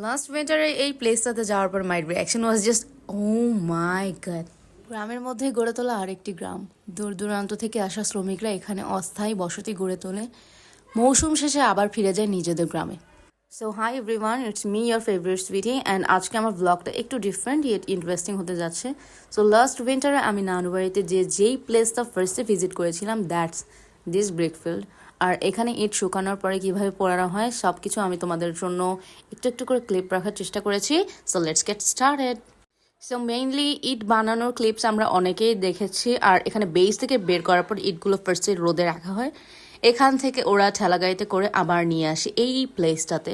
Last উইন্টারে এই প্লেসটাতে যাওয়ার পর my reaction was just oh my God. গ্রামের মধ্যে গড়ে তোলা আরেকটি গ্রাম। দূর দূরান্ত থেকে আসা শ্রমিকরা এখানে অস্থায়ী বসতি গড়ে তোলে, মৌসুম শেষে আবার ফিরে যায় নিজেদের গ্রামে। So hi everyone, it's me your favourite Sweety and আজকে আমার ব্লগটা একটু ডিফারেন্ট ইয়েট ইন্টারেস্টিং হতে যাচ্ছে। সো লাস্ট উইন্টারে আমি নানুবাড়িতে যেই প্লেসটা ফার্স্টে ভিজিট করেছিলাম দ্যাটস দিস ব্রিকফিল্ড। আর এখানে ইট শুকানোর পরে কিভাবে পোড়ানো হয় সব কিছু আমি তোমাদের জন্য একটু একটু করে ক্লিপ রাখার চেষ্টা করেছি। So let's get started. So mainly ইট বানানোর ক্লিপস আমরা অনেকেই দেখেছি। আর এখানে বেস থেকে বের করার পর ইটগুলো ফার্স্টে রোদে রাখা হয়, এখান থেকে ওরা ঠেলা গাড়িতে করে আবার নিয়ে আসে এই প্লেসটাতে।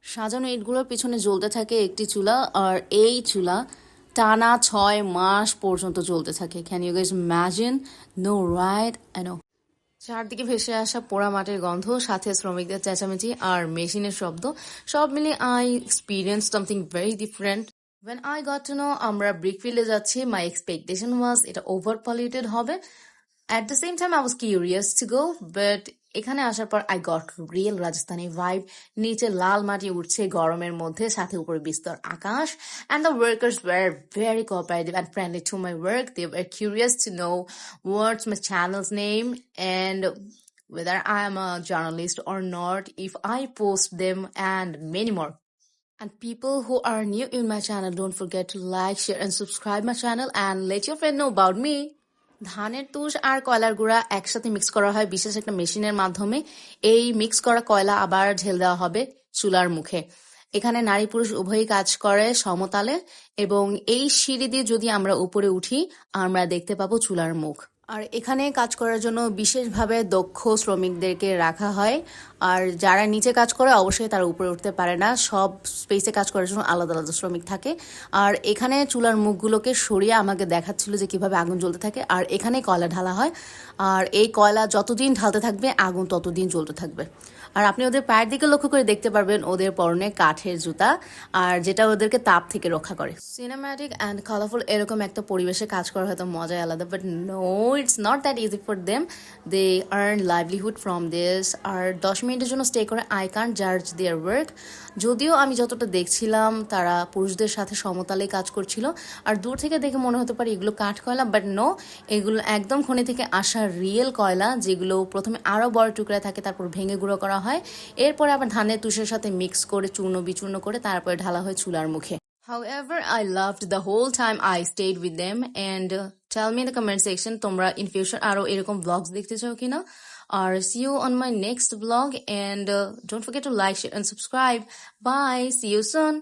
সাজানো ইটগুলোর পিছনে জ্বলতে থাকে একটি চুলা, আর এই চুলা টানা 6 মাস পর্যন্ত জ্বলতে থাকে। Can you guys imagine? No right, I know. চারদিকে ভেসে আসা পোড়া মাটির গন্ধ, সাথে শ্রমিকদের চেঁচামেচি আর মেশিনের শব্দ, সব মিলে I experience something very different. When I got to know আমরা ব্রিকফিল্ডে যাচ্ছি, my expectation was এটা ওভার পলিউটেড হবে। At the same time I was curious to go, but এখানে আসার পর I got real Rajasthani vibe। নিচে লাল মাটি উঠছে গরমের মধ্যে, সাথে উপরে বিস্তর আকাশ। And the workers were very cooperative and friendly to my work. They were curious to know what's my channel's name and whether I am a journalist or not, if I post them, and many more. And people who are new in my channel, don't forget to like, share and subscribe my channel and let your friend know about me. ধানের তুষ আর কয়লার গুঁড়া একসাথে mix করা হয় বিশেষ একটা মেশিনের মাধ্যমে। এই মিক্স করা কয়লা আবার ঢেলে দেওয়া হবে চুলার মুখে। এখানে নারী পুরুষ উভয়ই কাজ করে সমতালে, এবং এই সিঁড়ি দিয়ে যদি আমরা উপরে উঠি আমরা দেখতে পাবো চুলার মুখ। আর এখানে কাজ করার জন্য বিশেষভাবে দক্ষ শ্রমিকদেরকে রাখা হয়। আর যারা নিচে কাজ করে অবশ্যই তারা উপরে উঠতে পারে না, সব স্পেসে কাজ করার জন্য আলাদা আলাদা শ্রমিক থাকে। আর এখানে চুলার মুখগুলোকে সরিয়ে আমাকে দেখাচ্ছিল যে কিভাবে আগুন জ্বলতে থাকে। আর এখানে কয়লা ঢালা হয়, আর এই কয়লা যতদিন ঢালতে থাকবে আগুন ততদিন জ্বলতে থাকবে। আর আপনি ওদের পায়ের দিকে লক্ষ্য করে দেখতে পারবেন ওদের পরনে কাঠের জুতা, আর যেটা ওদেরকে তাপ থেকে রক্ষা করে। সিনেম্যাটিক অ্যান্ড কালারফুল এরকম একটা পরিবেশে কাজ করা হয়তো মজাই আলাদা, but no, it's not that easy for them. They earn livelihood from this. আর 10 মিনিটের জন্য স্টে করে আই কান্ট জাজ দেয়ার ওয়ার্ক। যদিও আমি যতটা দেখছিলাম তারা পুরুষদের সাথে সমতালে কাজ করছিল, আর দূর থেকে দেখে মনে হতে পারে এগুলো কাঠ কয়লা, বাট নো, এগুলো একদম খনি থেকে আসা রিয়েল কয়লা, যেগুলো প্রথমে আরও বড় টুকরায় থাকে, তারপর ভেঙে গুঁড়ো করা হয়, এরপরে আবার ধানের তুষের সাথে মিক্স করে চূর্ণ বিচূর্ণ করে তারপরে ঢালা হয় চুলার মুখে। However, I loved the whole time I stayed with them, and tell me in the comment section তোমরা in future আরো এরকম vlogs দেখতে চাও কিনা। আর see you on my next vlog, and don't forget to like, share and subscribe. Bye, see you soon.